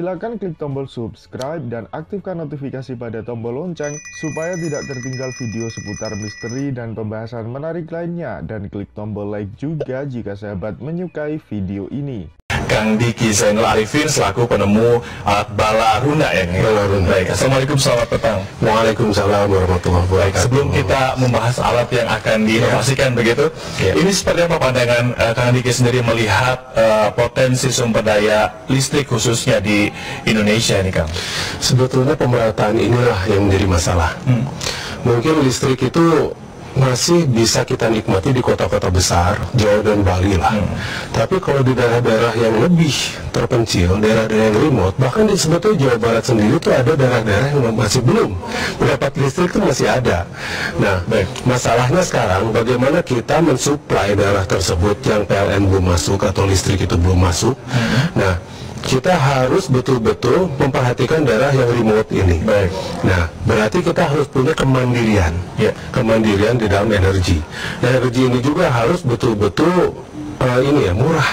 Silakan klik tombol subscribe dan aktifkan notifikasi pada tombol lonceng supaya tidak tertinggal video seputar misteri dan pembahasan menarik lainnya, dan klik tombol like juga jika sahabat menyukai video ini. Kang Diki Zainal Arifin selaku penemu alat bala runa ya. Baik, Assalamualaikum, selamat petang. Waalaikumsalam warahmatullahi wabarakatuh. Sebelum kita membahas alat yang akan diinovasikan begitu, ini seperti apa pandangan Kang Diki sendiri melihat potensi sumber daya listrik khususnya di Indonesia ini, Kang? Sebetulnya pemerataan inilah yang menjadi masalah. Mungkin listrik itu masih bisa kita nikmati di kota-kota besar, Jawa dan Bali lah. Tapi kalau di daerah-daerah yang lebih terpencil, daerah-daerah yang remote, bahkan di sebetulnya Jawa Barat sendiri itu ada daerah-daerah yang masih belum mendapat listrik, itu masih ada. Nah, masalahnya sekarang bagaimana kita mensuplai daerah tersebut yang PLN belum masuk atau listrik itu belum masuk. Nah, kita harus betul-betul memperhatikan daerah yang remote ini. Nah, berarti kita harus punya kemandirian, kemandirian di dalam energi. Nah, energi ini juga harus betul-betul murah.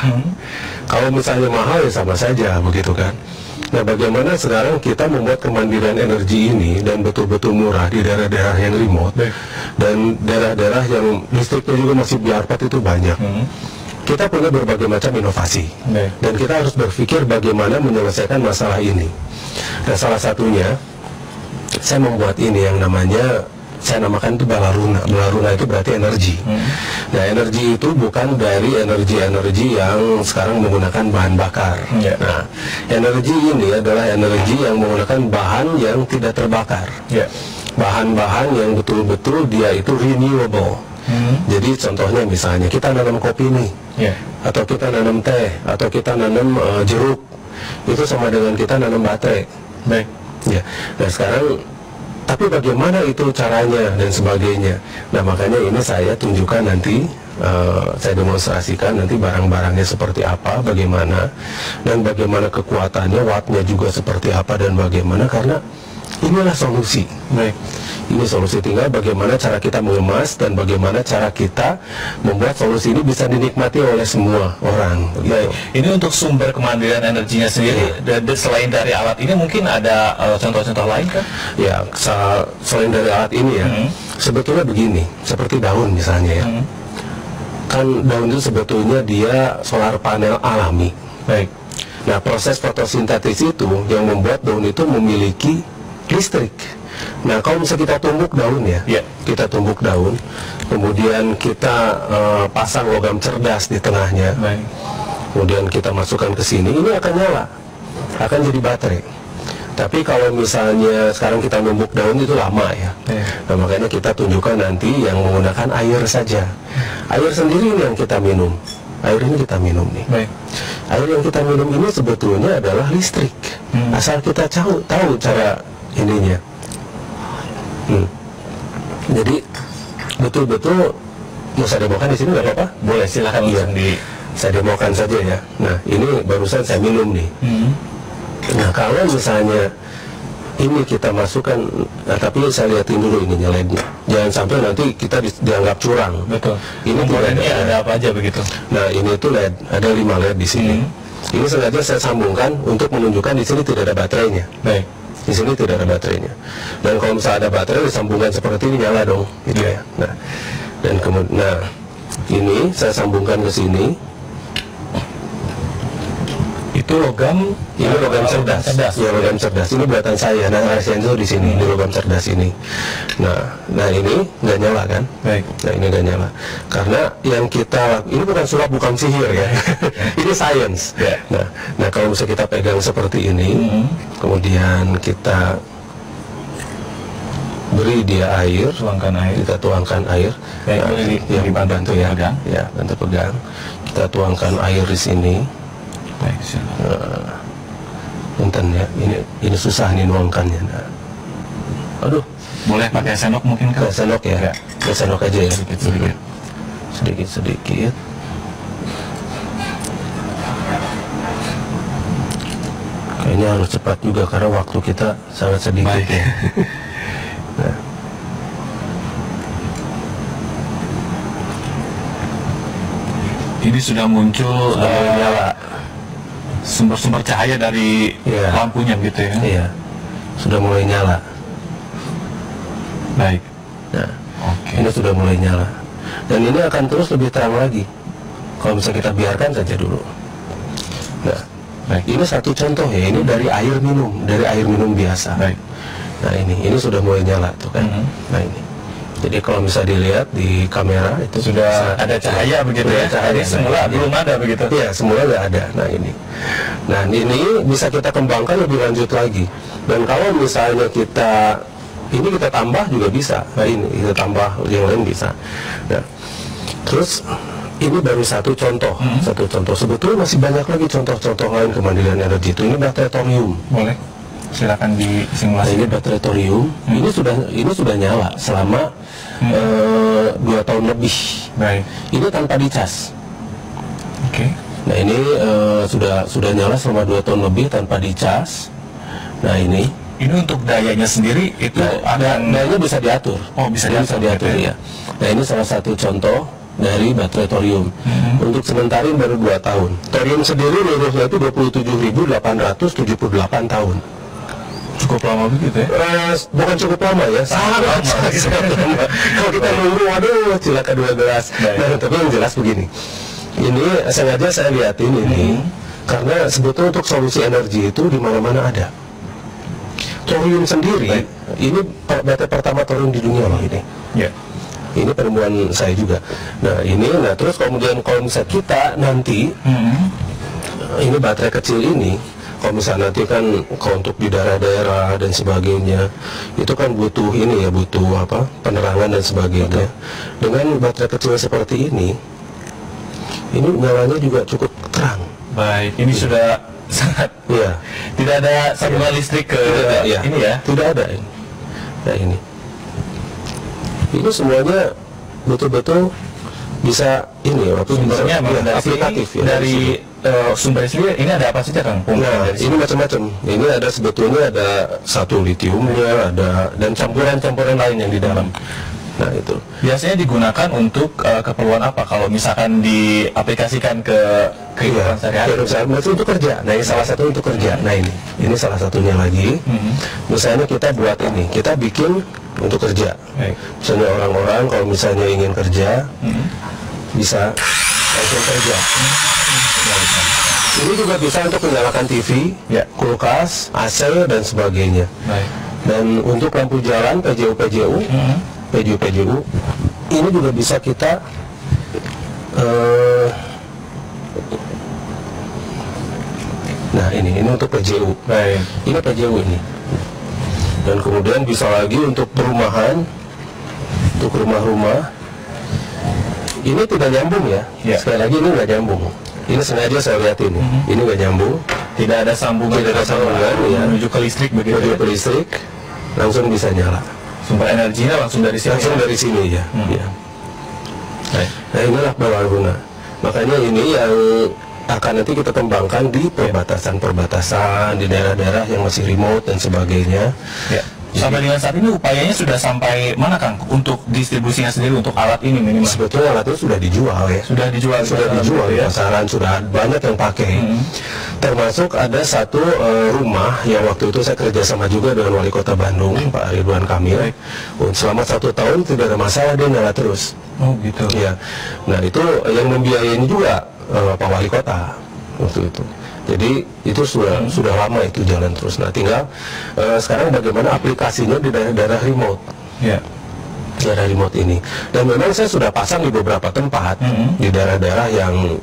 Kalau misalnya mahal ya sama saja, begitu kan. Nah, bagaimana sekarang kita membuat kemandirian energi ini dan betul-betul murah di daerah-daerah yang remote dan daerah-daerah yang listriknya juga masih biarpet itu banyak. Kita punya berbagai macam inovasi, dan kita harus berpikir bagaimana menyelesaikan masalah ini. Dan salah satunya, saya membuat ini yang namanya, saya namakan itu bala runa. Bala runa itu berarti energi. Nah, energi itu bukan dari energi-energi yang sekarang menggunakan bahan bakar. Nah, energi ini adalah energi yang menggunakan bahan yang tidak terbakar. Bahan-bahan yang betul-betul dia itu renewable. Jadi contohnya misalnya kita nanam kopi nih, atau kita nanam teh, atau kita nanam jeruk, itu sama dengan kita nanam baterai. Nah sekarang, tapi bagaimana itu caranya dan sebagainya. Nah makanya ini saya tunjukkan nanti, saya demonstrasikan nanti barang-barangnya seperti apa, bagaimana, dan bagaimana kekuatannya, wattnya juga seperti apa dan bagaimana, karena inilah solusi. Ini solusi, tinggal bagaimana cara kita mengemas dan bagaimana cara kita membuat solusi ini bisa dinikmati oleh semua orang. Ini untuk sumber kemandirian energinya sendiri, selain dari alat ini mungkin ada contoh-contoh lain kan? Ya, selain dari alat ini ya, sebetulnya begini, seperti daun misalnya ya. Kan daun itu sebetulnya dia solar panel alami. Nah, proses fotosintesis itu yang membuat daun itu memiliki listrik. Nah, kalau misalnya kita tumbuk daun kita tumbuk daun, kemudian kita pasang logam cerdas di tengahnya, kemudian kita masukkan ke sini, ini akan nyala, akan jadi baterai. Tapi kalau misalnya sekarang kita numbuk daun itu lama ya. Nah, makanya kita tunjukkan nanti yang menggunakan air saja. Air sendiri yang kita minum. Air ini kita minum nih. Air yang kita minum ini sebetulnya adalah listrik. Asal kita tahu cara ininya. Jadi betul-betul mau saya demokan di sini nggak apa-apa? Boleh, silahkan saya demokan saja ya. Nah, ini barusan saya minum nih. Nah, kalau misalnya ini kita masukkan, nah, tapi saya lihatin dulu ininya LED-nya. Jangan sampai nanti kita dianggap curang. Ini ada apa aja begitu? Nah, ini tuh LED, ada 5 LED di sini. Ini sengaja saya sambungkan untuk menunjukkan di sini tidak ada baterainya. Di sini tidak ada baterainya. Dan kalau misalnya ada baterai disambungkan seperti ini, nyala dong, gitu ya. Nah, dan kemudian, ini saya sambungkan ke sini. Itu logam, ini logam cerdas. Ya, logam cerdas. Ini buatan saya. Nah, sensor di sini, di logam cerdas ini. Nah ini nggak nyala kan? Nah, ini nggak nyala. Karena yang kita, ini bukan sulap, bukan sihir ya. Ini science. Nah, kalau misalnya kita pegang seperti ini, kemudian kita beri dia air, kita tuangkan air. Nah, bantu ya, bantu pegang. Kita tuangkan air di sini. Punten ya, ini susah nih nuangkannya. Aduh, boleh pakai sendok mungkin kan? Sendok ya, sendok aja ya, sedikit. Kayaknya harus cepat juga karena waktu kita sangat sedikit ya. Nah. Ini sudah muncul nyala. sumber-sumber cahaya dari lampunya gitu ya. Iya, sudah mulai nyala. Baik. Nah, ini sudah mulai nyala. Dan ini akan terus lebih terang lagi kalau bisa kita biarkan saja dulu. Nah, baik. Ini satu contoh ya, ini dari air minum biasa. Baik. Nah ini sudah mulai nyala tuh kan. Nah ini. Jadi kalau bisa dilihat di kamera itu sudah ada cahaya begitu ya. Cahaya semula belum ada begitu. Iya, semula nggak ada. Nah ini. Nah ini bisa kita kembangkan lebih lanjut lagi. Dan kalau misalnya kita tambah juga bisa. Nah ini kita tambah yang lain bisa. Nah, terus ini baru satu contoh. Sebetulnya masih banyak lagi contoh-contoh lain kemandirian energi itu. Ini baterai thorium. Boleh. Silakan disimulasi. Ini baterai thorium. Ini sudah nyala selama 2 tahun lebih. Baik. Ini tanpa dicas. Oke. Nah ini sudah nyala selama 2 tahun lebih tanpa dicas. Nah ini untuk dayanya sendiri itu dayanya bisa diatur. Oh, bisa diatur ya. Nah ini salah satu contoh dari baterai thorium. Untuk sementara ini baru 2 tahun. Thorium sendiri luruhnya itu 27.878 tahun. Cukup lama begitu ya? Bukan cukup lama ya, sangat lama. Kalau kita nunggu, waduh, cilaka 12. Nah, tapi yang jelas begini, ini sengaja saya lihatin ini karena sebetulnya untuk solusi energi itu di mana-mana ada. Thorium sendiri, ini baterai pertama thorium di dunia loh ini. Ya. Ini penemuan saya juga. Nah terus kemudian kalau misalnya kita nanti ini baterai kecil ini, kalau misalnya nanti kan kalau untuk di daerah-daerah dan sebagainya itu kan butuh penerangan dan sebagainya. Dengan baterai kecil seperti ini nyalanya juga cukup terang. Baik, ini sudah sangat tidak ada sambungan listrik ke ini ya? Tidak ada ini. Nah ini semuanya betul-betul bisa sumbernya dari aplikatif ya, dari sumber sendiri. Ini ada apa saja Kang? Ini macam-macam. Ini ada sebetulnya ada satu litiumnya, ada dan campuran-campuran lain yang di dalam. Nah itu biasanya digunakan untuk keperluan apa? Kalau misalkan diaplikasikan ke kehidupan sehari-hari? Untuk kerja. Nah ini salah satu untuk kerja. Nah ini salah satunya lagi. Misalnya kita buat ini, kita bikin untuk kerja. Misalnya orang-orang kalau misalnya ingin kerja bisa langsung kerja. Ini juga bisa untuk menyalakan TV, kulkas, AC dan sebagainya. Dan untuk lampu jalan PJU ini juga bisa kita nah ini untuk PJU. Ini PJU ini. Dan kemudian bisa lagi untuk perumahan, untuk rumah-rumah. Ini tidak nyambung ya. Sekali lagi ini nggak nyambung. Ini sengaja saya lihat ini. Ini nggak nyambung. Tidak ada sambungan. Menuju ke listrik begitu. Menuju ke listrik, langsung bisa nyala. Sumber energinya langsung dari sini. Langsung dari sini ya. Nah inilah berguna. Makanya ini yang akan nanti kita kembangkan di perbatasan-perbatasan, di daerah-daerah yang masih remote dan sebagainya. Sampai dengan saat ini upayanya sudah sampai mana Kang untuk distribusinya sendiri untuk alat ini minimal? Sebetulnya alat itu sudah dijual ya. Sudah dijual di pasaran, sudah banyak yang pakai. Termasuk ada satu rumah yang waktu itu saya kerjasama juga dengan Wali Kota Bandung, Pak Ridwan Kamil. Selama 1 tahun tidak ada masalah, dia nyala terus. Oh gitu. Ya. Nah itu yang membiayai juga Pak Wali Kota waktu itu. Jadi itu sudah lama itu jalan terus. Nah tinggal sekarang bagaimana aplikasinya di daerah-daerah remote. Daerah remote ini. Dan memang saya sudah pasang di beberapa tempat di daerah-daerah yang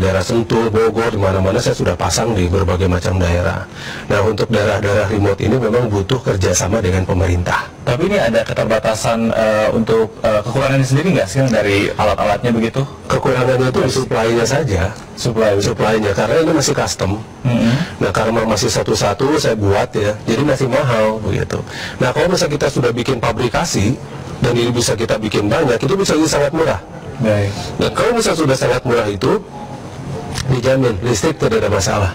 daerah Sentul, Bogor, di mana-mana saya sudah pasang di berbagai macam daerah. Nah untuk daerah-daerah remote ini memang butuh kerjasama dengan pemerintah. Tapi ini ada keterbatasan untuk kekurangannya sendiri nggak sih dari alat-alatnya begitu? Kekurangannya itu di supply-nya saja. Supply-nya karena ini masih custom. Nah karena masih satu-satu saya buat ya, jadi masih mahal begitu. Nah kalau misalnya kita sudah bikin pabrikasi dan ini bisa kita bikin banyak, itu bisa jadi sangat murah. Nah kalau misalnya sudah sangat murah itu dijamin listrik tidak ada masalah.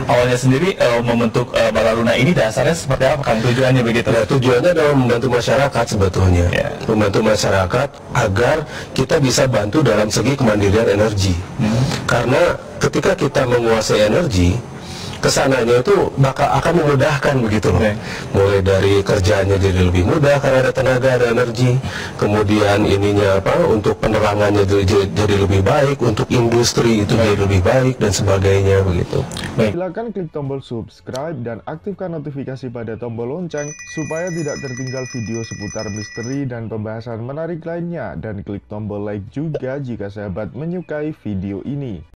awalnya sendiri membentuk Bala Luna ini dasarnya seperti apa Kang, tujuannya begitu? Nah, tujuannya adalah membantu masyarakat sebetulnya, membantu masyarakat agar kita bisa bantu dalam segi kemandirian energi. Karena ketika kita menguasai energi, kesananya itu akan memudahkan begitu loh. Mulai dari kerjaannya jadi lebih mudah karena ada tenaga, ada energi. Kemudian ininya untuk penerangannya jadi lebih baik, untuk industri itu jadi lebih baik dan sebagainya begitu. Silakan klik tombol subscribe dan aktifkan notifikasi pada tombol lonceng supaya tidak tertinggal video seputar misteri dan pembahasan menarik lainnya, dan klik tombol like juga jika sahabat menyukai video ini.